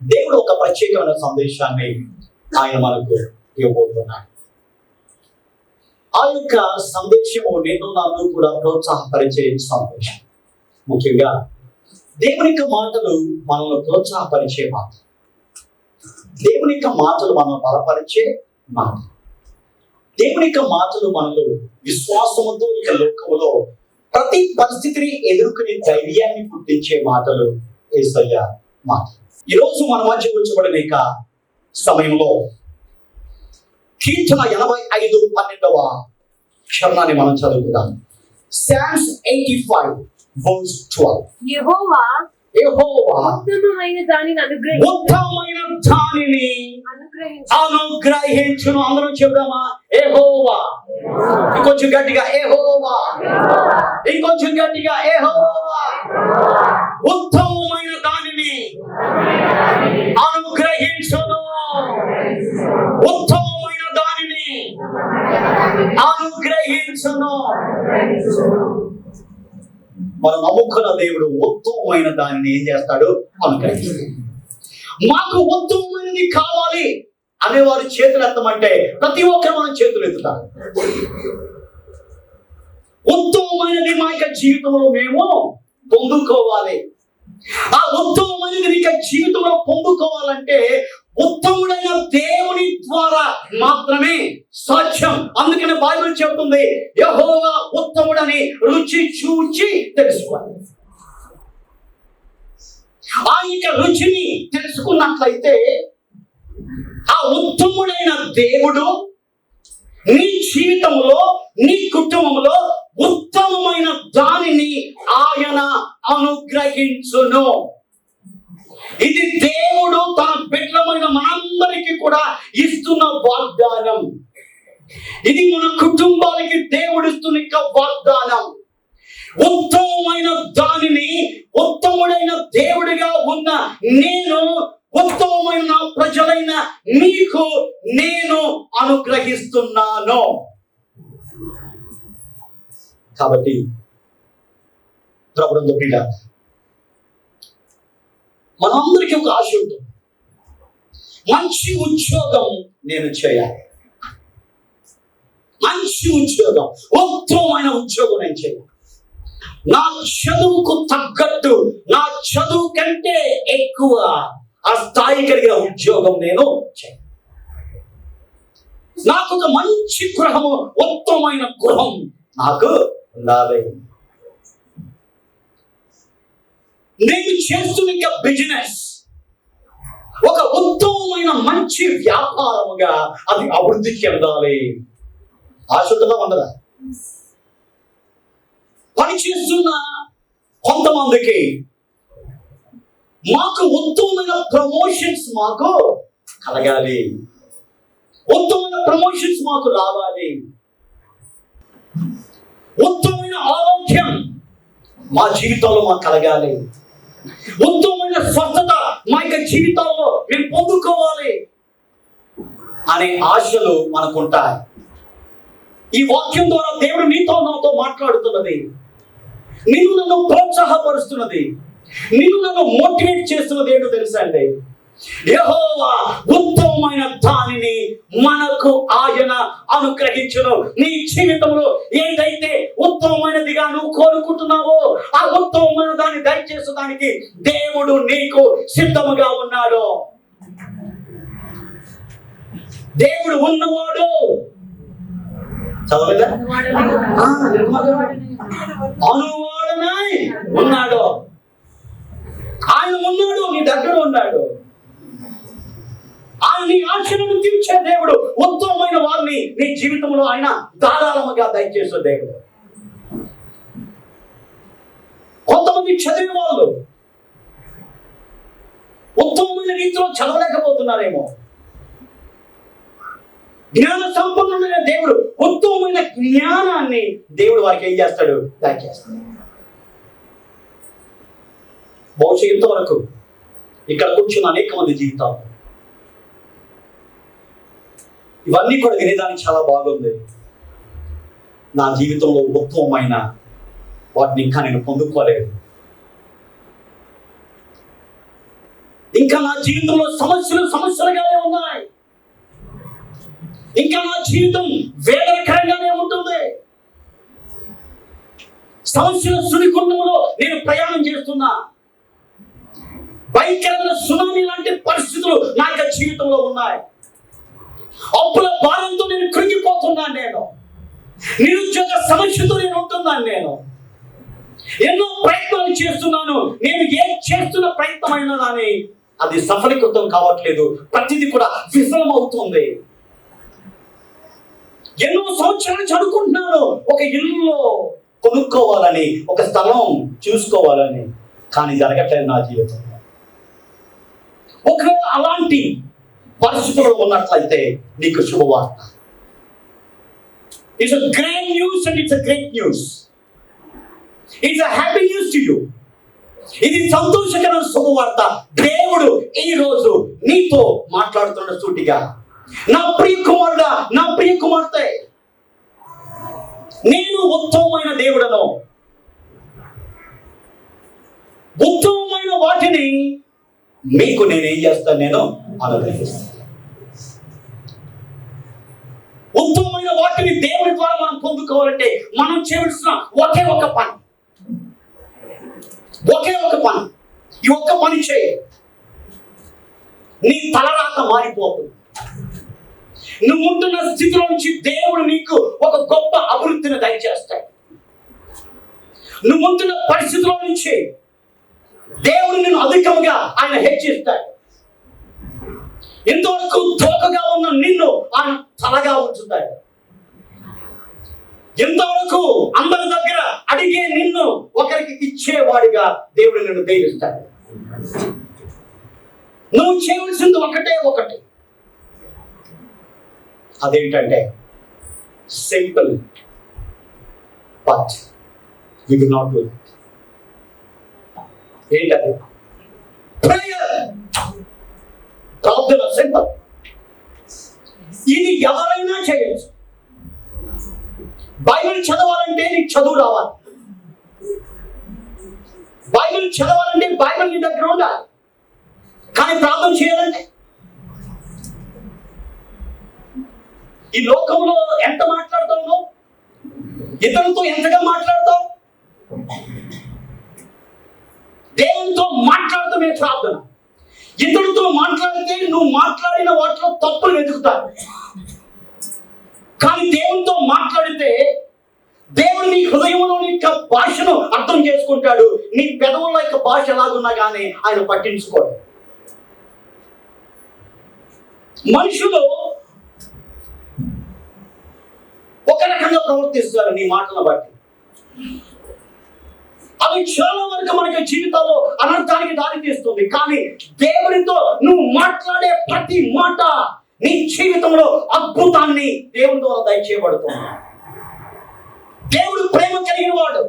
దేవుడు ఒక ప్రత్యేకమైన సందేశాన్ని ఆయన మనకు ఇవ్వబోతున్నాడు. ఆ యొక్క సందేశము నిన్ను నన్ను కూడా ప్రోత్సాహపరిచే సందేశం. ముఖ్యంగా దేవుని యొక్క మాటలు మనల్ని ప్రోత్సాహపరిచే మాట, దేవుని యొక్క మాటలు మనల్ని బలపరిచే మాట, దేవుని యొక్క మాటలు మనలో విశ్వాసముతో ఇక లోకములో ప్రతి పరిస్థితిని ఎదుర్కొనే ధైర్యాన్ని పుట్టించే మాటలు యేసయ్య మాట. ఈరోజు మన మధ్య ఉంచబడిన ఇక సమయంలో కీర్తన 85:12 చరణాన్ని మనం చదువుకుందాం. Psalms 85:12. యెహోవా యెహోవా ఉత్తమమైన దానిని అనుగ్రహించును. అందరం చెబుదామా? యెహోవా. ఇంకొంచెం గట్టిగా యెహోవా. ఇంకొంచెం గట్టిగా యెహోవా. ఉత్తమమైన దానిని అనుగ్రహించును. ఉత్తమమైన దానిని అనుగ్రహించును. మనం నమ్ముకున్న దేవుడు ఉత్తమమైన దానిని ఏం చేస్తాడు? అనుగ్రహిస్తాడు. మాకు ఉత్తమమైనది కావాలి అనేవారు చేతులు ఎత్తమంటే ప్రతి ఒక్కరు మనం చేతులు ఎత్తుతారు. ఉత్తమమైనది మా యొక్క జీవితంలో మేము పొందుకోవాలి. ఆ ఉత్తమమైనది నీ యొక్క జీవితంలో పొందుకోవాలంటే ఉత్తముడైన దేవుని ద్వారా మాత్రమే సాధ్యం. అందుకని బైబిల్ చెబుతుంది, యెహోవా ఉత్తముడని రుచి చూచి తెలుసుకోవాలి. ఆ యొక్క రుచిని తెలుసుకున్నట్లయితే ఆ ఉత్తముడైన దేవుడు నీ జీవితంలో, నీ కుటుంబంలో ఉత్తమమైన దానిని ఆయన అనుగ్రహించును. ఇది దేవుడు తన బిడ్డలమైన మనందరికీ కూడా ఇస్తున్న వాగ్దానం. ఇది మన కుటుంబాలకి దేవుడు ఇస్తున్న వాగ్దానం. ఉత్తమమైన దానిని ఉత్తముడైన దేవుడిగా ఉన్న నేను, ఉత్తమమైన ప్రజలైన మీకు నేను అనుగ్రహిస్తున్నాను. కాబట్టి ప్రభుత్వం బిడ్డ, మనందరికీ ఒక ఆశ ఉంటుంది. మంచి ఉద్యోగం నేను చేయాలి, మంచి ఉద్యోగం, ఉత్తమమైన ఉద్యోగం నేను చేయాలి. నా చదువుకు తగ్గట్టు, నా చదువు కంటే ఎక్కువ ఆ స్థాయి కలిగిన ఉద్యోగం నేను చేయాలి. నాకు ఒక మంచి గృహము, ఉత్తమమైన గృహం నాకు ఉండాలి. నేను చేస్తున్న బిజినెస్ ఒక ఉత్తమమైన మంచి వ్యాపారముగా అది అభివృద్ధి చెందాలి. ఆశుద్ధంగా ఉండదా? పనిచేస్తున్న కొంతమందికి మాకు ఉత్తమమైన ప్రమోషన్స్ మాకు కలగాలి, ఉత్తమమైన ప్రమోషన్స్ మాకు రావాలి, ఉత్తమమైన ఆరోగ్యం మా జీవితంలో మాకు కలగాలి, ఉత్తమమైన స్వస్థత మా యొక్క జీవితాల్లో మేము పొందుకోవాలి అనే ఆశలు మనకుంటాయి. ఈ వాక్యం ద్వారా దేవుడు నీతో నాతో మాట్లాడుతున్నది, నిన్ను నన్ను ప్రోత్సాహపరుస్తున్నది, నిన్ను నన్ను మోటివేట్ చేస్తున్నది ఏంటో తెలుసా అండి? యెహోవా ఉత్తమమైన దానిని మనకు ఆయన అనుగ్రహించును. నీ జీవితంలో ఏదైతే ఉత్తమమైనదిగా నువ్వు కోరుకుంటున్నావో ఆ ఉత్తమమైన దాన్ని దయచేసడానికి దేవుడు నీకు సిద్ధముగా ఉన్నాడు. దేవుడు ఉన్నవాడు చదవలేదా? అనువాడనై ఉన్నాడు. ఆయన ఉన్నాడు, నీ దగ్గర ఉన్నాడు. ఆయన నీ ఆశలను తీర్చే దేవుడు. ఉత్తమమైన వారిని నీ జీవితంలో ఆయన ధారాళముగా దయచేసే దేవుడు. కొంతమంది చదివే వాళ్ళు ఉత్తమమైన రీతిలో చదవలేకపోతున్నారేమో. జ్ఞాన సంపన్నుడైన దేవుడు ఉత్తమమైన జ్ఞానాన్ని దేవుడు వారికి ఏం చేస్తాడు? దయచేస్తాడు. బహుశా ఇంతవరకు ఇక్కడ కూర్చున్న అనేక మంది జీవితాలు ఇవన్నీ కూడా వినేదానికి చాలా బాగుంది. నా జీవితంలో ఉత్తమమైన వాటిని ఇంకా నేను పొందుకోలేదు. ఇంకా నా జీవితంలో సమస్యలుగానే ఉన్నాయి. ఇంకా నా జీవితం వేదనకరంగానే ఉంటుంది. సమస్యల సుడిగుండంలో నేను ప్రయాణం చేస్తున్నా. భయంకరమైన సునామీ లాంటి పరిస్థితులు నా యొక్క జీవితంలో ఉన్నాయి. అప్పుల భారంతో నేను కృంగిపోతున్నాను. నేను నిరుద్యోగ సమస్యతో నేను ఉంటున్నాను. నేను ఎన్నో ప్రయత్నాలు చేస్తున్నాను. నేను ఏం చేస్తున్న ప్రయత్నమైనా కానీ అది సఫలీకృతం కావట్లేదు. ప్రతిదీ కూడా విఫలం అవుతుంది. ఎన్నో సంవత్సరాలు చదువుకుంటున్నాను ఒక ఇల్లు కొనుక్కోవాలని, ఒక స్థలం చూసుకోవాలని, కానీ జరగట్లేదు నా జీవితంలో. ఒకవేళ అలాంటి పరిస్థితుల్లో ఉన్నట్లయితే నీకు శుభవార్త. It's a great news and it's a great news. It's a happy news to you. ఇది సంతోషకరమైన శుభవార్త. దేవుడు ఈ రోజు నీతో మాట్లాడుతున్న సూటిగా, నా ప్రియ కుమారుడా, నా ప్రియ కుమార్తె, నేను ఉత్తమమైన దేవుడను. ఉత్తమమైన వాటిని మీకు నేనేం చేస్తాను, నేను అనుగ్రహిస్తాను. ఉత్తమమైన వాటిని దేవుని ద్వారా మనం పొందుకోవాలంటే మనం చేయవలసిన ఒకే ఒక పని. ఈ ఒక్క పని చేయి, నీ తలరాత మారిపోతుంది. నువ్వు ఉంటున్న స్థితిలో నుంచి దేవుడు నీకు ఒక గొప్ప అభివృద్ధిని దయచేస్తాడు. నువ్వు ఉంటున్న పరిస్థితిలో నుంచి దేవుడు నిన్ను అధికంగా ఆయన హెచ్చిస్తాడు. ఇంతవరకు తోకగా ఉన్న నిన్ను ఆయన తలగా ఉంచుతాడు. ఇంతవరకు అందరి దగ్గర అడిగే నిన్ను ఒకరికి ఇచ్చేవాడిగా దేవుడు నిన్ను దీవిస్తాడు. నువ్వు చేయవలసింది ఒకటి, అదేంటంటే simple, but we will not do it. ఏంటది? ప్రేయర్, ప్రార్థన. సింపుల్. ఇది ఎవరైనా చేయొచ్చు. బైబిల్ చదవాలంటే నీకు చదువు రావాలి. బైబిల్ చదవాలంటే బైబిల్ నీ దగ్గర ఉండాలి. కానీ ప్రార్థన చేయాలంటే, ఈ లోకంలో ఎంత మాట్లాడతావు నువ్వు? ఇతరులతో ఎంతగా మాట్లాడతావు? దేవునితో మాట్లాడటమే ప్రార్థన. ఇతరులతో మాట్లాడితే నువ్వు మాట్లాడిన వాటిలో తప్పులు వెతుకుతావు. కానీ దేవునితో మాట్లాడితే దేవుడు నీ హృదయంలోని యొక్క భాషను అర్థం చేసుకుంటాడు. నీ పెదవుల యొక్క భాష ఎలాగున్నా కానీ ఆయన పట్టించుకోడు. మనుషులు ఒక రకంగా ప్రవర్తిస్తారు నీ మాటలను బట్టి. అది చాలా వరకు మనకి జీవితంలో అనర్థానికి దారి తీస్తుంది. కానీ దేవునితో నువ్వు మాట్లాడే ప్రతి మాట నీ జీవితంలో అద్భుతాన్ని దేవుని ద్వారా దయచేయబడుతుంది. దేవుడు ప్రేమ కలిగిన వాడు.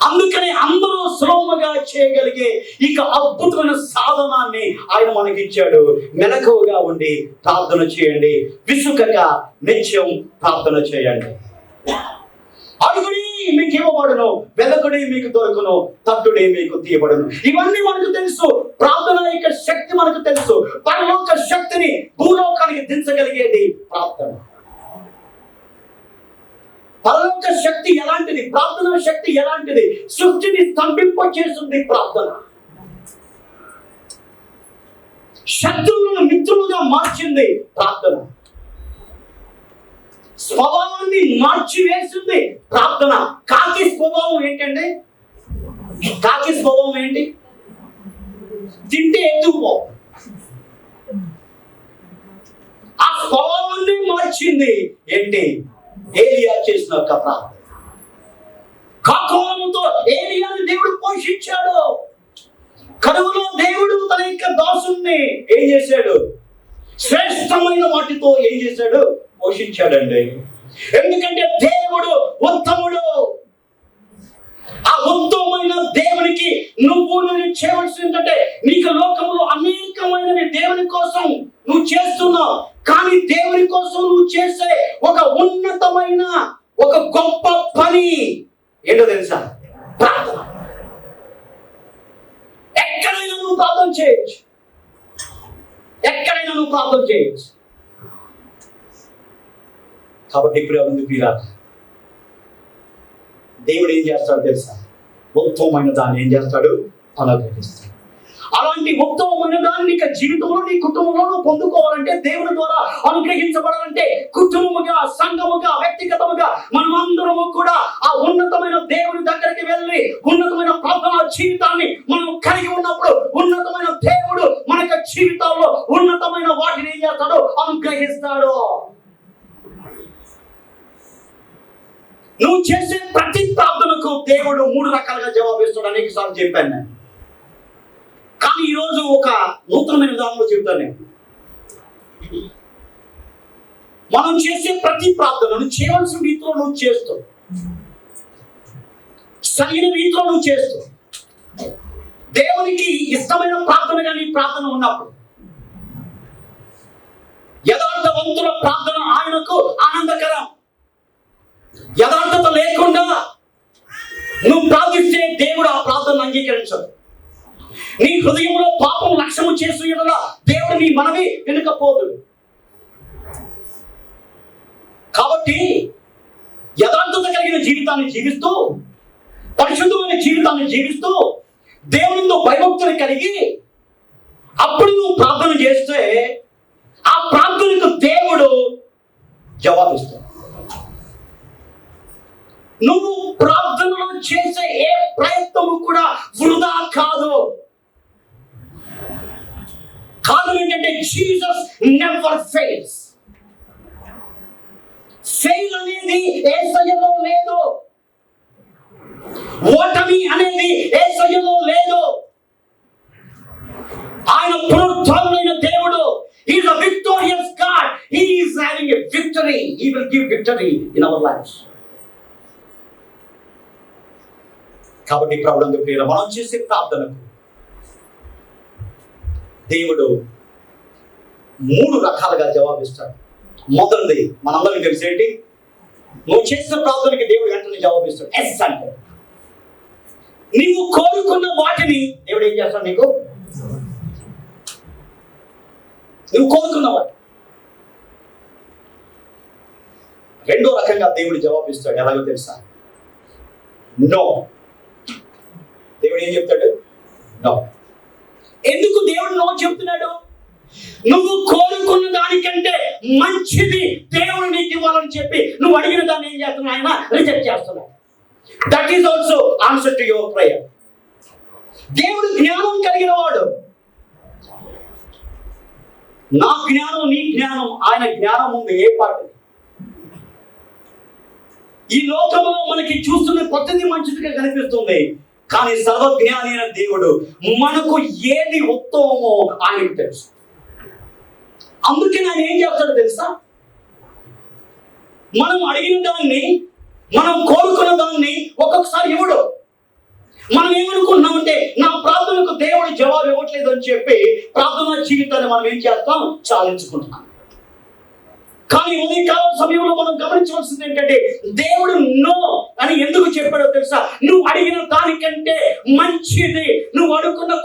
అందుకని అందరూ సులభంగా చేయగలిగే ఇక అద్భుతమైన సాధనాన్ని ఆయన మనకి ఇచ్చాడు. మెలకువగా ఉండి ప్రార్థన చేయండి. విసుకగా నిత్యం ప్రార్థన చేయండి. అడుగుడి మీకు ఇవ్వబడును, వెదకుడి మీకు దొరుకును, తట్టుడి మీకు తీయబడును. ఇవన్నీ మనకు తెలుసు. ప్రార్థన యొక్క శక్తి మనకు తెలుసు. పరలోక శక్తిని భూలోకానికి దించగలిగేది ప్రార్థన. పరలోక శక్తి ఎలాంటిది? ప్రార్థన శక్తి ఎలాంటిది? సృష్టిని స్తంభింప చేస్తుంది ప్రార్థన. శత్రువులను మిత్రులుగా మార్చింది ప్రార్థన. స్వభావాన్ని మార్చివేసింది ప్రార్థన. కాకి స్వభావం ఏంటండి? కాకి స్వభావం ఏంటి? తింటే ఎత్తుకుపో. ఆ స్వభావాన్ని మార్చింది ఏంటి? ఏలియా చేసిన ఒక ప్రార్థన. కాకోలముతో ఏలియాని దేవుడు పోషించాడు. కరువులో దేవుడు తన యొక్క దాసుని ఏం చేశాడు? శ్రేష్టమైన వాటితో ఏం చేశాడు? పోషించాడండి. ఎందుకంటే దేవుడు ఉత్తముడు. ఆ ఉత్తమమైన దేవునికి నువ్వు చేయవలసింది ఏంటంటే, నీకు లోకంలో అనేకమైనవి దేవుని కోసం నువ్వు చేస్తున్నావు. కానీ దేవుని కోసం నువ్వు చేసే ఒక ఉన్నతమైన ఒక గొప్ప పని ఏంటో తెలుసా? ప్రార్థన. ఎక్కడైనా నువ్వు ప్రార్థన చేయొచ్చు. ఎక్కడైనా నువ్వు ప్రార్థన చేయొచ్చు. కాబట్టి ఇప్పుడు ఉంది పీరా, దేవుడు ఏం చేస్తాడు తెలుసా? ఉత్తమమైన దాన్ని ఏం చేస్తాడు? అనుగ్రహిస్తాడు. అలాంటి ఉత్తమమైన దాన్ని నీ జీవితంలో, నీ కుటుంబంలో నువ్వు పొందుకోవాలంటే, దేవుని ద్వారా అనుగ్రహించబడాలంటే, కుటుంబముగా, సంఘముగా, వ్యక్తిగతముగా మనమందరము కూడా ఆ ఉన్నతమైన దేవుని దగ్గరికి వెళ్ళి ఉన్నతమైన ప్రార్థన జీవితాన్ని మనం కలిగి ఉన్నప్పుడు ఉన్నతమైన దేవుడు మన యొక్క జీవితాల్లో ఉన్నతమైన వాటిని ఏం చేస్తాడు? అనుగ్రహిస్తాడు. నువ్వు చేసే ప్రతి ప్రార్థనకు దేవుడు 3 రకాలుగా జవాబిస్తాడు. అనేక సార్లు చెప్పాను నేను. కానీ ఈరోజు ఒక నూతనమైన విధానంలో చెప్తాను నేను. మనం చేసే ప్రతి ప్రార్థనను చేయవలసిన రీతిలో నువ్వు చేస్తూ, సరైన రీతిలో నువ్వు చేస్తూ, దేవునికి ఇష్టమైన ప్రార్థనగా నీ ప్రార్థన ఉన్నప్పుడు, యథార్థవంతుల ప్రార్థన ఆయనకు ఆనందకరం. యథార్థత లేకుండా నువ్వు ప్రార్థిస్తే దేవుడు ఆ ప్రార్థనను అంగీకరించడు. నీ హృదయంలో పాపం లక్ష్యము చేస్తూ దేవుడు నీ మనవి వెనుకపోదు. కాబట్టి యథార్థత కలిగిన జీవితాన్ని జీవిస్తూ, పరిశుద్ధమైన జీవితాన్ని జీవిస్తూ, దేవునితో భయభక్తులు కలిగి అప్పుడు నువ్వు ప్రార్థన చేస్తే ఆ ప్రార్థనకు దేవుడు జవాబిస్తాడు. నువ్వు ప్రార్థనలో చేసే ఏ ప్రయత్నము కూడా వృధా కాదు. కారణం ఏంటంటే జీసస్ నెవర్ ఫెయిల్స్. ఫెయిల్ అనేది యేసయ్యలో లేదు. ఓటమి అనేది యేసయ్యలో లేదు. ఆయన పునరుద్ధానుడైన దేవుడు. He is a victorious God. He is having a victory. He will give victory in our lives. కాబట్టి ప్రభువునందు ప్రియుల, మనం చేసే ప్రార్థనకు దేవుడు 3 రకాలుగా జవాబిస్తాడు. మొదటిది మనందరికీ తెలిసేంటి? నువ్వు చేసిన ప్రార్థనకి దేవుడు వెంటనే జవాబిస్తాడు. ఎస్ అంటే నీవు కోరుకున్న వాటిని దేవుడు ఏం చేస్తాడు? నీకు నువ్వు కోరుకున్న వాటి. రెండో రకంగా దేవుడు జవాబిస్తాడు. ఎలాగో తెలుసా? నో. దేవుడు ఏం చెప్తాడు? నో. ఎందుకు దేవుడు నో చెప్తున్నాడు? నువ్వు కోరుకున్న దానికంటే మంచిది దేవుడు నీకు ఇవ్వాలని చెప్పి నువ్వు అడిగిన దాన్ని ఏం చేస్తున్నావు? ఆయన రిజెక్ట్ చేస్తున్నాడు. That is also answer to your prayer. దేవుడు జ్ఞానం కలిగిన వాడు. నా జ్ఞానం, నీ జ్ఞానం, ఆయన జ్ఞానం ఉంది ఏ పాటు. ఈ లోకంలో మనకి చూస్తున్న ప్రతిదీ మంచిదిగా కనిపిస్తుంది. కానీ సర్వజ్ఞాని అయిన దేవుడు మనకు ఏది ఉత్తమమో ఆయనకు తెలుసు. అందుకే ఆయన ఏం చేస్తాడో తెలుసా? మనం అడిగిన దాన్ని, మనం కోరుకున్న దాన్ని ఒక్కొక్కసారి ఇవ్వడు. మనం ఏమనుకుంటున్నామంటే నా ప్రార్థనకు దేవుడు జవాబు ఇవ్వట్లేదు అని చెప్పి ప్రార్థనా జీవితాన్ని మనం ఏం చేస్తాం? చాలించుకుంటున్నాం. కానీ ఉదయకాల సమయంలో మనం గమనించవలసింది ఏంటంటే దేవుడు నో అని ఎందుకు చెప్పాడో తెలుసా? నువ్వు అడిగిన దానికంటే మంచిది, నువ్వు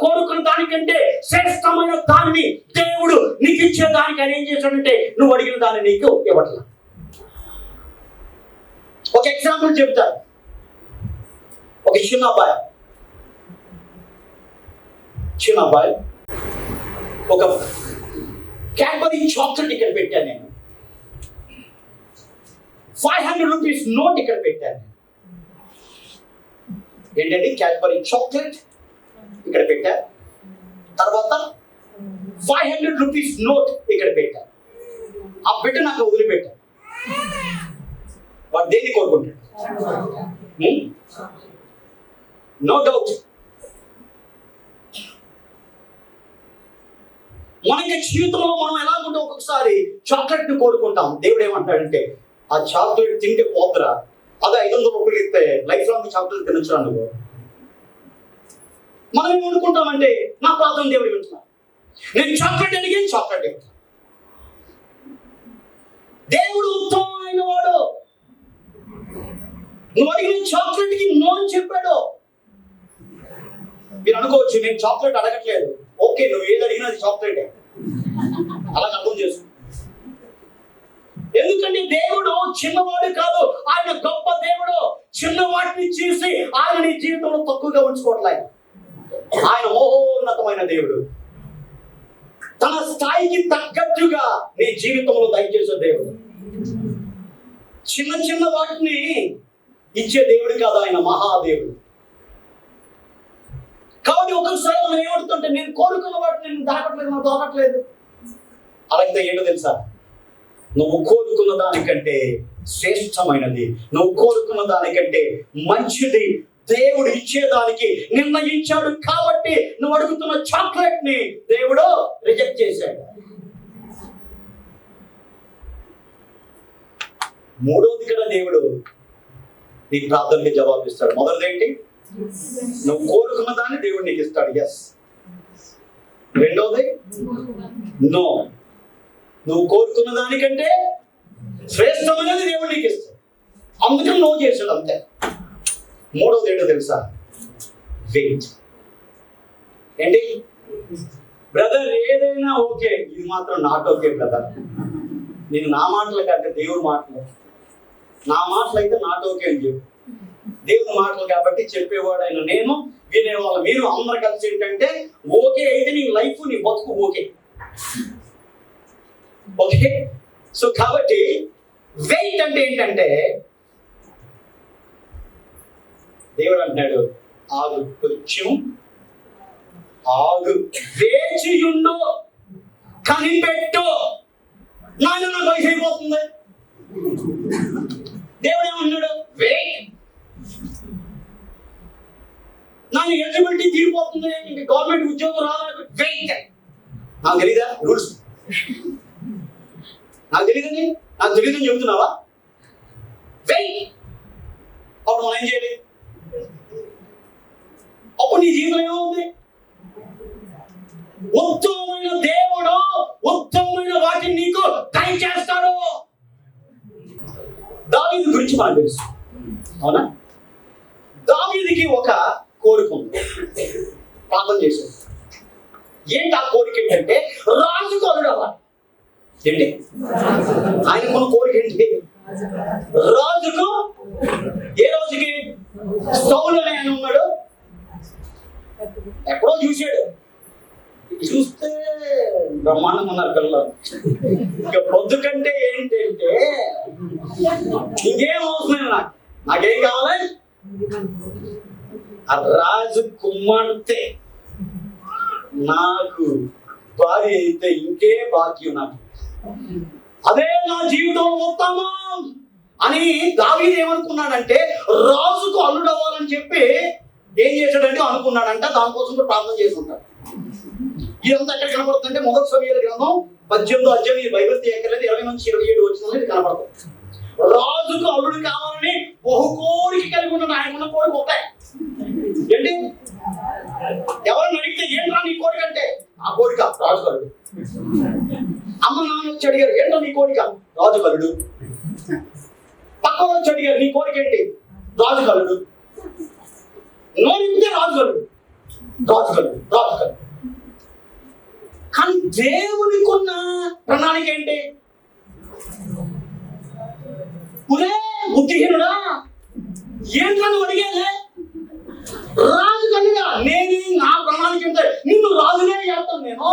కోరుకున్న దానికంటే శ్రేష్టమైన దానిని దేవుడు నీకు ఇచ్చే దానికి ఆయన ఏం చేశాడంటే నువ్వు అడిగిన దాన్ని నీకు ఇవ్వట్లేదు. ఒక ఎగ్జాంపుల్ చెప్తాను. ఒక చిన్న అబ్బాయి ఒక క్యాడ్బరీ చాక్లెట్ ఇక్కడ పెట్టాను నేను. 500 రూపీస్ నోట్ ఇక్కడ పెట్టాను. ఏంటంటే క్యాడ్బరీ చాక్లెట్ ఇక్కడ పెట్టా. తర్వాత 500 రూపీస్ నోట్ ఇక్కడ పెట్టా. ఆ బిడ్డ నాకు వదిలిపెట్టా. వాడు దేన్ని కోరుకుంటాడు? No doubt. మనకి జీవితంలో మనం ఎలాగుంటే ఒక్కొక్కసారి చాక్లెట్ ని కోరుకుంటాం. దేవుడు ఏమంటాడంటే ఆ చాక్లెట్ తింటే పోతరా, అదే 500 రూపాయలు ఇస్తే లైఫ్ లాంగ్ చాక్లెట్ తినొచ్చు అనుకో. మనం ఏమనుకుంటామంటే నా ప్రార్థన దేవుడు వింటున్నా, నేను చాక్లెట్ అడిగి చాక్లెట్ ఇస్తాను. దేవుడు ఉత్తమమైన వాడు. నువ్వు అడిగిన చాక్లెట్ కి నో అని చెప్పాడు. మీరు అనుకోవచ్చు నేను చాక్లెట్ అడగట్లేదు. ఓకే, నువ్వు ఏది అడిగినా అది చాక్లెటే. అలాగ అర్థం చేసుకో. ఎందుకంటే దేవుడు చిన్నవాడు కాదు, ఆయన గొప్ప దేవుడు. చిన్న వాటిని చూసి ఆయన నీ జీవితంలో తక్కువగా ఉంచుకోవట్లేదు. ఆయన మహోన్నతమైన దేవుడు. తన స్థాయికి తగ్గట్టుగా నీ జీవితంలో దయచేసే దేవుడు. చిన్న చిన్న వాటిని ఇచ్చే దేవుడు కాదు, ఆయన మహాదేవుడు. కాబట్టి ఒకసారి మనం ఏమడుతుంటే, నేను కోరుకున్న వాటిని నేను దాకట్లేదు, నాకు దొరకట్లేదు. అలాగే ఏంటో తెలుసా, నువ్వు కోరుకున్న దానికంటే శ్రేష్టమైనది, నువ్వు కోరుకున్న దానికంటే మంచిది దేవుడు ఇచ్చేదానికి నిర్ణయించాడు. కాబట్టి నువ్వు అడుగుతున్న చాక్లెట్ ని దేవుడు రిజెక్ట్ చేశాడు. మూడోది కూడా దేవుడు నీ ప్రార్థనకి జవాబిస్తాడు. మొదటిది ఏంటి? నువ్వు కోరుకున్న దాన్ని దేవుడు నీకు ఇస్తాడు. ఎస్. రెండోది నో, నువ్వు కోరుకున్న దానికంటే శ్రేష్టమైనది దేవుడు నీకు ఇస్తాడు. అందుకని నో చేశాడు, అంతే. మూడోది ఏంటో తెలుసా? వెయిట్. ఏంటి బ్రదర్? ఏదైనా ఓకే, ఇది మాత్రం నాట్ ఓకే బ్రదర్. నేను నా మాటలు కంటే దేవుడి మాటలు, నా మాటలు అయితే నాట్ ఓకే అని చెప్పు. దేవుని మాటలు కాబట్టి చెప్పేవాడు ఆయన, నేను వినేవాళ్ళు మీరు అందరు కలిసి ఏంటంటే ఓకే అయితే నీ లైఫ్ నీ బతుకు ఓకే. ఓకే, సో కాబట్టి వెయిట్ అంటే ఏంటంటే, దేవుడు అంటున్నాడు ఆగు, కొంచెం ఆగు, వేచియుండు, కనిపెట్టు. నాయన నాకు వయసు అయిపోతుంది. దేవుడు ఏమన్నాడు? వెయిట్. నాకు ఎలిజిబిలిటీ తీరిపోతుంది, ఇంక గవర్నమెంట్ ఉద్యోగం రావాలి, వెయిట్. నాకు తెలీదా రూల్స్? నాకు తెలియదని చెబుతున్నావా? వెయిట్. అప్పుడు మనం ఏం చేయాలి? అప్పుడు నీ జీవితం ఏమవుతుంది? ఉత్తమమైన దేవుడు ఉత్తమమైన వాటిని నీకు దయచేస్తాడు. దావీదు గురించి మనకు తెలుసు, అవునా? దావీదుకి ఒక కోరిక ఉంది, ప్రార్థన చేశాడు. ఏంటి ఆ కోరిక? ఏంటంటే రాజుకు అల్లుడవ్వాలి. ఏంటి ఆయనకున్న కోరిక? ఏంటి? రాజుకు. ఏ రోజుకి? సౌలు అనే ఆయన ఉన్నాడు, ఎప్పుడో చూశాడు, చూస్తే బ్రహ్మాండంగా ఉన్నారు పిల్లలు. ఇక పొద్దు కంటే ఏంటంటే ఇంకేం అవసరం, నాకేం కావాలి? ఆ రాజు కుమార్తె నాకు భార్య అయితే ఇంకే భాగ్యం నాకు, అదే నా జీవితంలో ఉత్తమం అని దావీదు ఏమనుకున్నాడంటే, రాజుకు అల్లుడు అవ్వాలని చెప్పి ఏం చేశాడంటే అనుకున్నాడంట. దానికోసం కూడా ప్రార్థన చేసుకుంటాడు. ఇదంతా ఎక్కడ కనపడుతుందంటే మొదటి సమయాల గ్రంథం 18వ అధ్యాయం. ఈ బైబిల్ తీయక్కర్లేదు, 20 నుంచి 27 వచ్చిన ఇది కనపడుతుంది. రాజుకు అల్లుడు కావాలని బహు కోరిక కలిగి ఉన్నాడు. ఆయనకున్న కోరిక ఒకటే. ఏంటి? ఎవరిని అడిగితే ఏంట్రా నీ కోరిక అంటే, ఆ కోరిక రాజు కలుడు. అమ్మ నాన్న వచ్చి అడిగారు, ఏంటో నీ కోరిక? రాజు కలుడు. పక్కన వచ్చి అడిగారు, నీ కోరిక ఏంటి? రాజు కలుడు. నోరితే రాజు కలుడు, రాజు కలుడు, రాజు కలుడు. కానీ దేవునికున్న ప్రణాళిక ఏంటి? ఉదే బుద్ధిహీనుడా, ఏంట్రా నువ్వు అడిగేదే? రాజు కలుగా. నేను నా ప్రణాళిక ఏంటంటే నిన్ను రాజునే చేస్తాను. నేను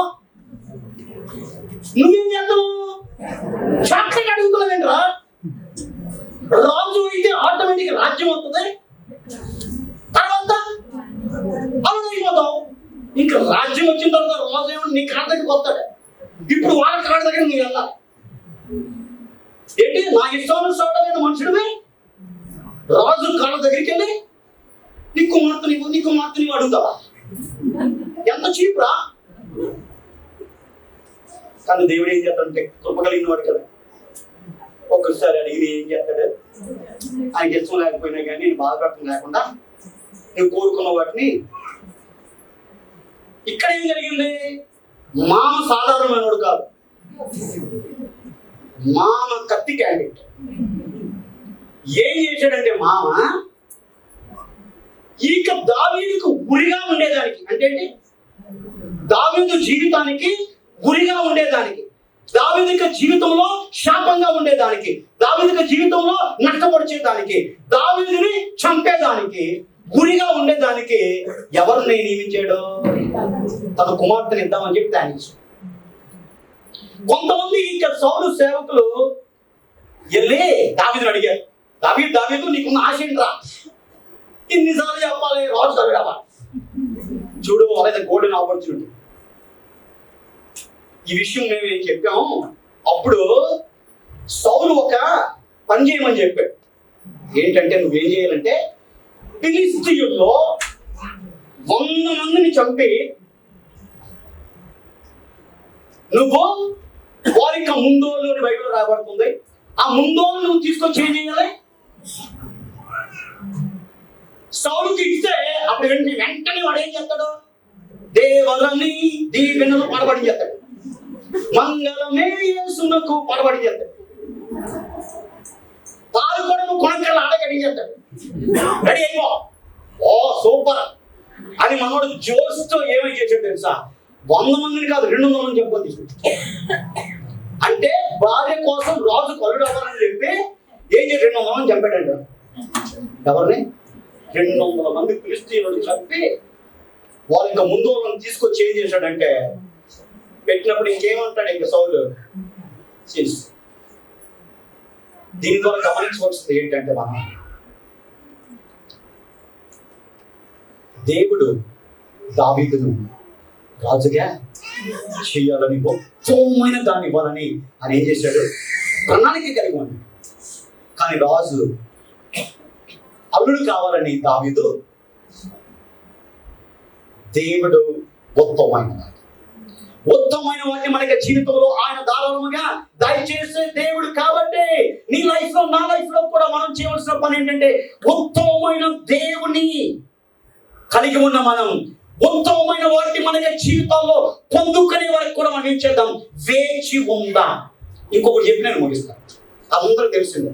నువ్వేం చేస్తావు? చక్కగా అడుగుతున్నావేంట్రా? రాజు అయితే ఆటోమేటిక్ రాజ్యం వస్తుంది, తర్వాత అల్లుడు అయిపోతావు. ఇంకా రాజ్యం వచ్చిన తర్వాత రాజు ఏమో నీ కాళ్ళ దగ్గరికి వస్తాడు. ఇప్పుడు వాళ్ళ కాళ్ళ దగ్గర నువ్వు వెళ్ళాలి. ఏంటి? నా ఇష్టానుసారమైన మనుషుడివి రాజు కాళ్ళ దగ్గరికి వెళ్ళి నీ కుమార్తెని అడుగుతావా? ఎంత చీపురా. కానీ దేవుడు ఏం చేస్తాడంటే కృప కలిగిన వాడు కదా. ఒక్కసారి అడిగి ఏం చేస్తాడు? ఆయనకి ఇష్టం లేకపోయినా కానీ నేను బాధపడటం లేకుండా నువ్వు కోరుకున్న వాటిని. ఇక్కడ ఏం జరిగింది? మామ సాధారణమైనడు కాదు, మామ కత్తి క్యాండిడేట్. ఏం చేశాడంటే మామ ఇక దావీదుకు గురిగా ఉండేదానికి, అంటే దావీదు జీవితానికి గురిగా ఉండేదానికి, దావీదు జీవితంలో శాపంగా ఉండేదానికి, దావీదు జీవితంలో నష్టపరిచేదానికి, దావీదుని చంపేదానికి, గురిగా ఉండేదానికి ఎవరిని నియమించాడు? తన కుమార్తెని ఇద్దామని చెప్పి ప్లాన్ చేశాడు. కొంతమంది ఇక్కడ సౌలు సేవకులు వెళ్ళి దావీదుని అడిగారు, దావీదు నీకున్న ఆశ ఏంట్రా? ఇన్నిసార్లు చెప్పాలి, రాజు కావాలి. చూడు, వాళ్ళైతే గోల్డెన్ ఆపర్చునిటీ. ఈ విషయం మేము ఏం చెప్పాము, అప్పుడు సౌలు ఒక పని చేయమని చెప్పాడు. ఏంటంటే నువ్వేం చేయాలంటే ఫిలిష్తీయుల్లో 100 మందిని చంపి నువ్వు వారికి ముందోళ్ళు అని బైబిల్ రాబడుతుంది, ఆ ముందోళ్ళు నువ్వు తీసుకొచ్చి ఏం చేయాలి? సౌలుకి ఇస్తే అప్పుడు వెంటనే వాడు ఏం చేస్తాడు? దేవరని దీవెనలు పడబడి చేస్తాడు, మంగళమే యేసునకు పడబడి చేస్తాడు, తాను కూడా నువ్వు కొనకలు ఆడగడి చేస్తాడు. రెడీ అయిపో, ఓ సూపర్ అని మనోడు జోస్తో ఏమై చేసాడు తెలుసా? 100 మందిని కాదు 200 మంది చెప్పుకొని తీసుకొచ్చాడు. అంటే భార్య కోసం రాజు కరుడు అవ్వాలని చెప్పి ఏం చేసి 200 మంది చంపాడంట. ఎవరిని? 200 మంది ఫిలిష్తీయులను చంపి వాళ్ళ ఇంకా ముందు వాళ్ళని తీసుకొచ్చి ఏం చేశాడంటే పెట్టినప్పుడు ఇంకేమంటాడు ఇంకా సౌలు? దీని ద్వారా గమనించవలసింది ఏంటంటే, మనం దేవుడు దావీదును రాజుగా చేయాలని, ఉత్తమమైన దాన్ని ఇవ్వాలని అని ఏం చేశాడు? ప్రణాళిక కలిగి ఉన్నాడు. కానీ రాజు అల్లుడు కావాలని దావీదు, దేవుడు ఉత్తమమైన వాటిని మనకి జీవితంలో ఆయన ధారాళముగా దయచేసే దేవుడు. కాబట్టి నీ లైఫ్ లో, నా లైఫ్ లో కూడా మనం చేయవలసిన పని ఏంటంటే, ఉత్తమమైన దేవుని కలిగి ఉన్న మనం ఉత్తమమైన వాటిని మనకి జీవితాల్లో పొందుకునే వారికి కూడా మనం ఏం చేద్దాం? వేచి ఉందాం. ఇంకొకటి చెప్పి నేను ముగిస్తాను, అందరూ తెలిసిందే.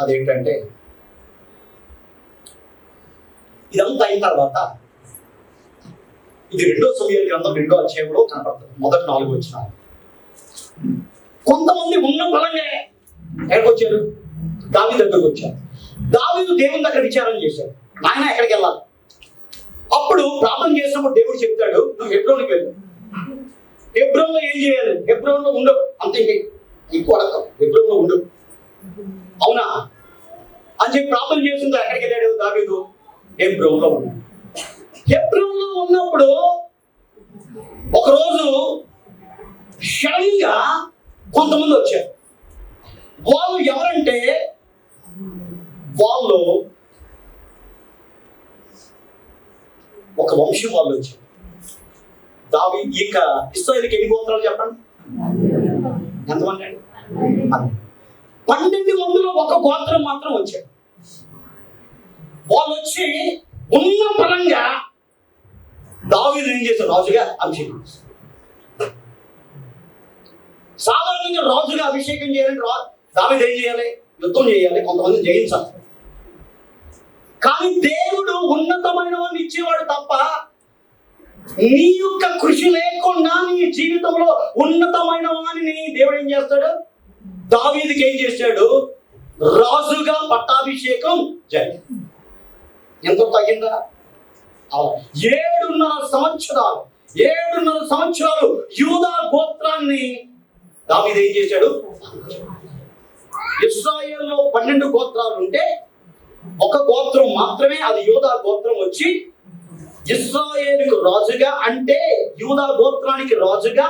అదేంటంటే, ఇదంతా అయిన తర్వాత ఇది 2 సమూయేలు గ్రంథం 2వ అధ్యాయంలో కనపడుతుంది. మొదటి 4 వచనాలు. కొంతమంది ఉన్న బలంగా ఎక్కడికి వచ్చారు? దావీదు దగ్గరకు వచ్చారు. దావీదు దేవుని దగ్గర విచారం చేశాడు, నాయన ఎక్కడికి వెళ్ళాలి? అప్పుడు ప్రార్థన చేసినప్పుడు దేవుడు చెప్తాడు, నువ్వు హెబ్రోన్కి వెళ్ళు. హెబ్రోన్లో ఏం చేయాలి? హెబ్రోన్లో ఉండు, అంతే, ఇంకో అడగం, హెబ్రోన్లో ఉండు. అవునా అని చెప్పి ప్రార్థన చేస్తుందో ఎక్కడికి వెళ్ళాడు దావీదు? హెబ్రోన్లో ఉన్నాడు. హెబ్రోన్లో ఉన్నప్పుడు ఒకరోజు షైగా కొంతమంది వచ్చారు. వాళ్ళు ఎవరంటే, వాళ్ళు ఒక వంశం వాళ్ళు వచ్చారు. ఇక ఇశ్రాయేలుకి ఎన్ని గోత్రాలు చెప్పండి? ఎంతమంది అండి? 12 మందిలో ఒక గోత్రం మాత్రం వచ్చారు. వాళ్ళు వచ్చి ఉన్న పరంగా దావీదు ఏం చేశారు? రాజుగా అభిషేకం చేశారు. సాధారణంగా రాజుగా అభిషేకం చేయాలంటే దావీదు ఏం చేయాలి? యుద్ధం చేయాలి, కొంతమంది జయించాలి. కానీ దేవుడు ఉన్నతమైన వాడిని ఇచ్చేవాడు తప్ప, నీ యొక్క కృషి లేకుండా నీ జీవితంలో ఉన్నతమైన వాడిని దేవుడు ఏం చేస్తాడు? దావీదుకి ఏం చేశాడు? రాజుగా పట్టాభిషేకం జరిగింది. ఎంతో తగ్గిందా? 7.5 సంవత్సరాలు యూదా గోత్రాన్ని దావీదు ఏం చేశాడు? ఇశ్రాయేలులో 12 గోత్రాలు ఉంటే ఒక గోత్రం మాత్రమే, అది యూదా గోత్రం వచ్చి ఇశ్రాయేలుకు రాజుగా, అంటే యూదా గోత్రానికి రాజుగా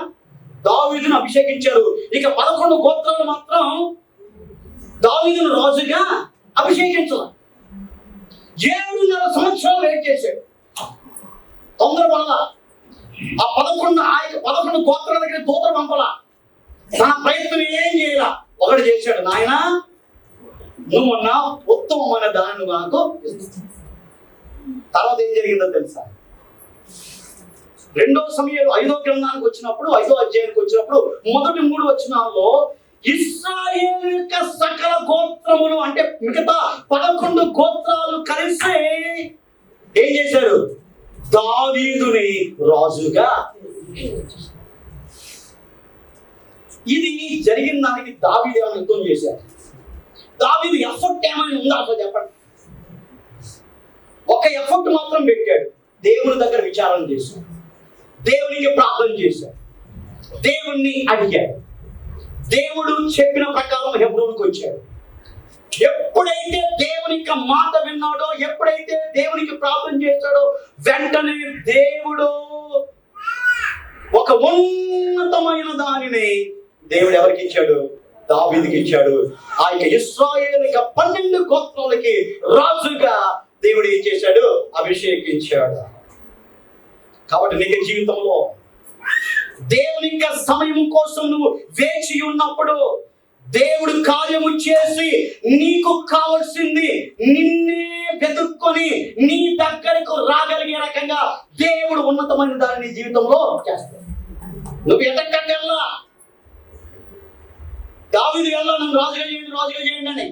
దావీదును అభిషేకించారు. ఇక 11 గోత్రాలు మాత్రం దావీదును రాజుగా అభిషేకించారు. 7.5 సంవత్సరాలు వెయిట్ చేశాడు. తొందరపడలా. ఆ 11 గోత్రాల దగ్గర దూతలు పంపలా. తన ప్రయత్నం ఏం చేయాల? ఒకటి చేశాడు, నాయన నువ్వు నా ఉత్తమమైన దానిని నాకు. తర్వాత ఏం జరిగిందో తెలుసా? 2వ సమూయేలు 5వ గ్రంథానికి వచ్చినప్పుడు, 5వ అధ్యాయానికి వచ్చినప్పుడు మొదటి 3 వచనాల్లో ఇశ్రాయేలు యొక్క సకల గోత్రములు, అంటే మిగతా 11 గోత్రాలు కలిసి ఏం చేశారు? దావీదుని రాజుగా. ఇది జరిగిన దానికి దావీదు ఏమైనా యుద్ధం చేశాడు? దావీదు ఎఫర్ట్ ఏమైనా ఉందా అసలు చెప్పండి? ఒక ఎఫర్ట్ మాత్రం పెట్టాడు. దేవుని దగ్గర విచారణ చేశాడు, దేవునికి ప్రార్థన చేశాడు, దేవుణ్ణి అడిగాడు. దేవుడు చెప్పిన ప్రకారం హెబ్రోనుకు వచ్చాడు. ఎప్పుడైతే దేవునికి మాట విన్నాడో, ఎప్పుడైతే దేవునికి ప్రార్థన చేశాడో, వెంటనే దేవుడు ఒక ఉన్నతమైన దానిని దేవుడు ఎవరికి ఇచ్చాడు? దావీదుకి ఇచ్చాడు. ఆ యొక్క ఇశ్రాయేలు 12 గోత్రాలకి రాజుగా దేవుడు ఏం చేశాడు? అభిషేకించాడు. కాబట్టి నీకు జీవితంలో దేవుని యొక్క సమయం కోసం నువ్వు వేచి ఉన్నప్పుడు, దేవుడు కార్యము చేసి నీకు కావలసింది నిన్నే వెతుక్కొని నీ దగ్గరకు రాగలిగే రకంగా దేవుడు ఉన్నతమైన దాన్ని నీ జీవితంలో చేస్తాడు. నువ్వు ఎటక్కడెల్లా దావీదు వెళ్ళా, నన్ను రాజుగా చేయండి, రాజుగా చేయండి అని.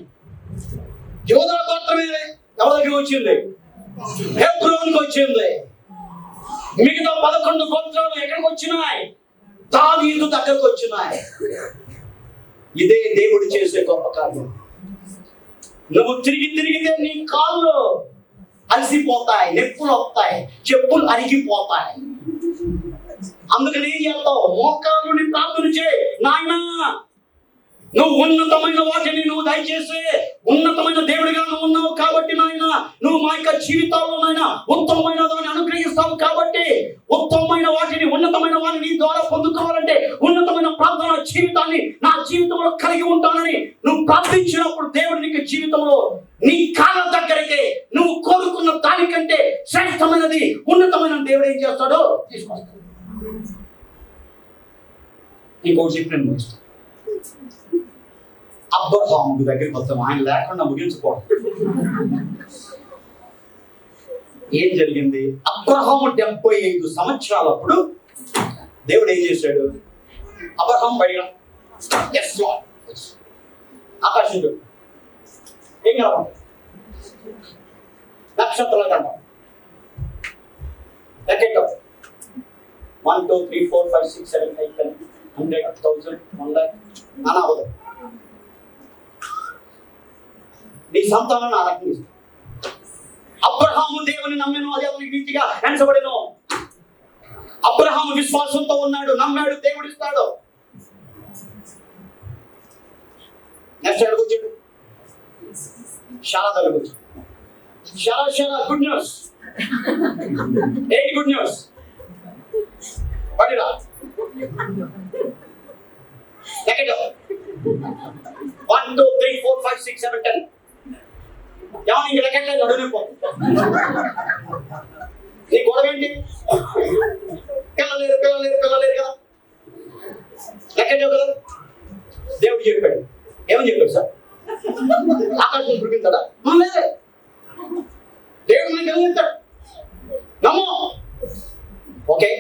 యోధా గోత్రమే ఎవరి దగ్గరికి వచ్చింది? హెబ్రోనుకు వచ్చింది. మిగతా 11 గోత్రాలు ఎక్కడికి వచ్చినాయి? దావీదు దగ్గరకు వచ్చినాయి. ఇదే దేవుడు చేసే గొప్ప కార్యం. నువ్వు తిరిగితే నీ కాళ్ళు అలసిపోతాయి, నొప్పులు వస్తాయి, చెప్పులు అరిగిపోతాయి. అందుకని ఏం చేస్తావు? మోకాళ్ళుని ప్రార్థన చేయి. నాయనా, నువ్వు ఉన్నతమైన వాటిని నువ్వు దయచేసి ఉన్నతమైన దేవుడిగా నువ్వు ఉన్నావు కాబట్టి నాయన, నువ్వు మా యొక్క జీవితాల్లో నాయన ఉత్తమమైన దాన్ని అనుగ్రహిస్తావు కాబట్టి, ఉత్తమమైన వాటిని, ఉన్నతమైన వాటిని నీ ద్వారా పొందుకోవాలంటే ఉన్నతమైన ప్రార్థన జీవితాన్ని నా జీవితంలో కలిగి ఉంటానని నువ్వు ప్రార్థించినప్పుడు దేవుడు నీకు జీవితంలో నీ కాళ్ళ దగ్గరికి నువ్వు కోరుకున్న దానికంటే శ్రేష్టమైనది, ఉన్నతమైన దేవుడు ఏం చేస్తాడో తీసుకొస్తాడు. ఇంకోటి చెప్పిన అబ్రహాము దగ్గరికి వస్తాం. ఆయన లేకుండా ముగించుకోవడం. ఏం జరిగింది? అబ్రహాము 75 సంవత్సరాలప్పుడు దేవుడు ఏం చేశాడు? అబ్రహాం బయట ఆకాశం ఏం కావాలి? నక్షత్రాలు కంటాం. లెక్కెట్టాం. 1 2 3 4 5 6 7 8 10 100 1000 100 నానా అవుతాయి. నీ సంతానం ఆ రకంగా ఇస్తాడు. అబ్రహాము దేవుని నమ్మెను, అది అతనికి నీతిగా ఎంచబడెను. అబ్రహాము విశ్వాసంతో ఉన్నాడు, నమ్మాడు, దేవుడు ఇస్తాడు. నెక్స్ట్ ఎక్కడికి వచ్చాడు? శారా దగ్గరకు వచ్చాడు. Sarah good news. ఏంటి గుడ్ న్యూస్? పడిరా ఎక్కడ? 1 2 3 4 5 6 7 10 ఎవరు ఇంక లెక్కట్లేదు, అడుగుపో. నీ గొడవ ఏంటి? పిల్లలేరు కదా, లెక్కటావు కదా. దేవుడు చెప్పాడు. ఏమని చెప్పాడు సార్? ఆకాశం పురికించాడా? లేదే. దేవుడు నాకు కలిగిస్తాడు, నమ్మో. ఓకే,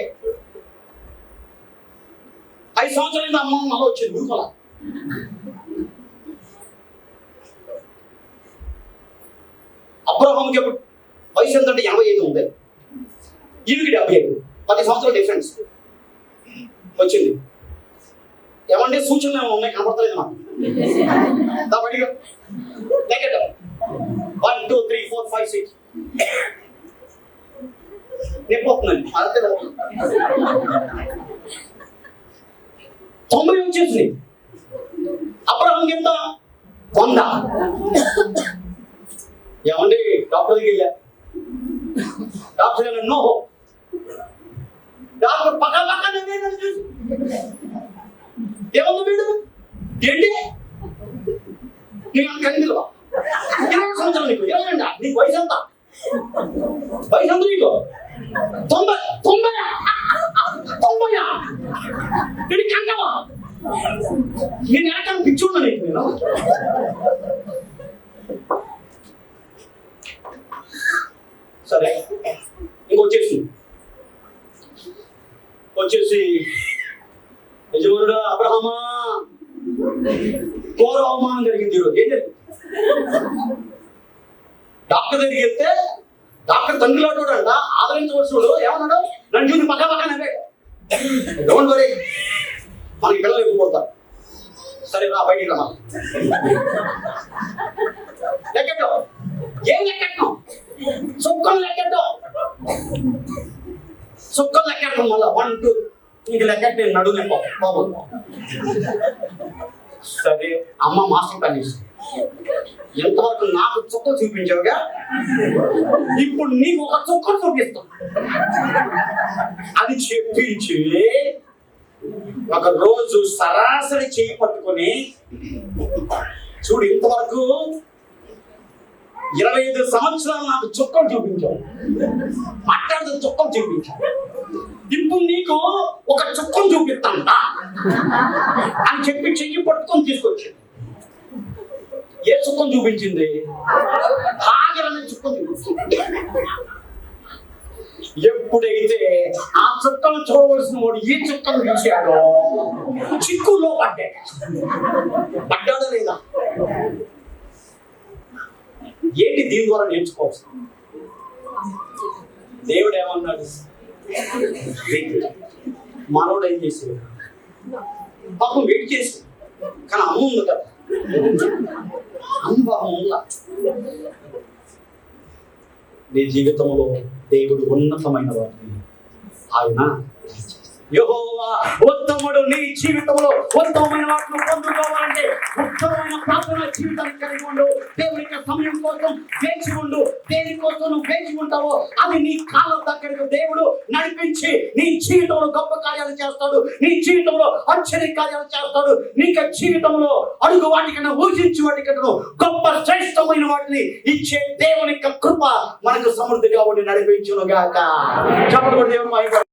5 సంవత్సరాల అమ్మ మళ్ళీ వచ్చింది గురుకోలా. అబ్రహాముకి ఎప్పుడు వయసు ఎంత అంటే 85 ఉంది, ఈవికి 75, 10 సంవత్సరాల డిఫరెన్స్ వచ్చింది. ఏమంటే సూచనలు ఏమో ఉన్నాయి, కనపడతలేదు నాకు. బయటిగా లెక్కట 1 2 3 4 5 6 నేపోతున్నాను. అదే 90 వచ్చేసింది. అబ్రహాంకి ఎంత? 100. ఏమండి డాక్టర్ దగ్గరికి వెళ్ళా. డాక్టర్ గారు నో, డాక్టర్ పక్క చూసి ఏమన్నా వీడు ఏంటి నీకు కలిగిలవా? 20 సంవత్సరాలు నీకు, 22 నీకు వయసు ఎంత? వయసు ఎంత నీకు? 90 ఇది కంటవా? నేను ఎక్కడ పిచ్చున్నా నీకు? నేను సరే ఇంకొచ్చేసి యజమానుడా అబ్రహామా, ఘోర అవమానం జరిగింది ఈరోజు. ఏం జరిగింది? డాక్టర్ దగ్గరికి వెళ్తే డాక్టర్ తండ్రి లాంటి అంట, ఆదరించవలసినోడు ఏమన్నాడు? నన్ను చూసి పక్క నవ్వాడు. డోంట్ వరీ, మనకి పిల్లలు ఎక్కువ పోతారు. సరే రా బయటికి రా లెక్కటో ఏం లెక్కటం సుక్కలు లెక్కటం సుక్కలు లెక్కటం మళ్ళా 1 2 ఇంక లెక్కట నేను నడునే బాబు సరే అమ్మ మాస్టర్ కనీసం ఎంతవరకు నాకు చుక్కలు చూపించావుగా ఇప్పుడు నీకు ఒక చుక్కలు చూపిస్తాం అది చెప్పించి ఒక రోజు సరాసరి చెయ్యి పట్టుకొని చూడు ఇంతవరకు 25 సంవత్సరాలు నాకు చుక్కలు చూపించావు మాట్లాడితే చుక్కలు చూపించావు ఇప్పుడు నీకు ఒక చుక్కలు చూపిస్తాంట అని చెప్పి చెయ్యి పట్టుకొని తీసుకొచ్చింది ఏ చుక్కలు చూపించింది హాజరనే చుక్కలు చూపించింది ఎప్పుడైతే ఆ చుక్కలు చూడవలసిన వాడు ఈ చుక్కలు చూశాడో చిక్కుల్లో పడ్డాడా లేదా ఏంటి దీని ద్వారా నేర్చుకోవచ్చు దేవుడు ఏమన్నాడు మనోడు ఏం చేసేది పాపం వెయిట్ చేసి కానీ అమ్మ ఉంది కదా అనుభవం ఉందా నీ జీవితంలో దేవుడు ఉన్నతమైన వాటిని ఆయన యెహోవా ఉత్తముడు నీ జీవితంలో ఉత్తమమైన వాటిని పొందుకోవాలంటే ఉత్తమమైన ప్రార్థన జీవితాన్ని కలిగి ఉండు దేవునికి సమయం కోసం వేచి ఉండు దేనికోసం నువ్వు వేచి ఉంటావో అది నీ కాలం దగ్గరకు దేవుడు నడిపించి నీ జీవితంలో గొప్ప కార్యాలు చేస్తాడు నీ జీవితంలో ఆశ్చర్య కార్యాలు చేస్తాడు నీకు జీవితంలో అడుగు వాటికన్నా ఊహించి వాటికన్నా గొప్ప శ్రేష్టమైన వాటిని ఇచ్చే దేవుని యొక్క కృప మనకు సమృద్ధిగా ఉండి నడిపించును గాక చెప్పండి దేవుని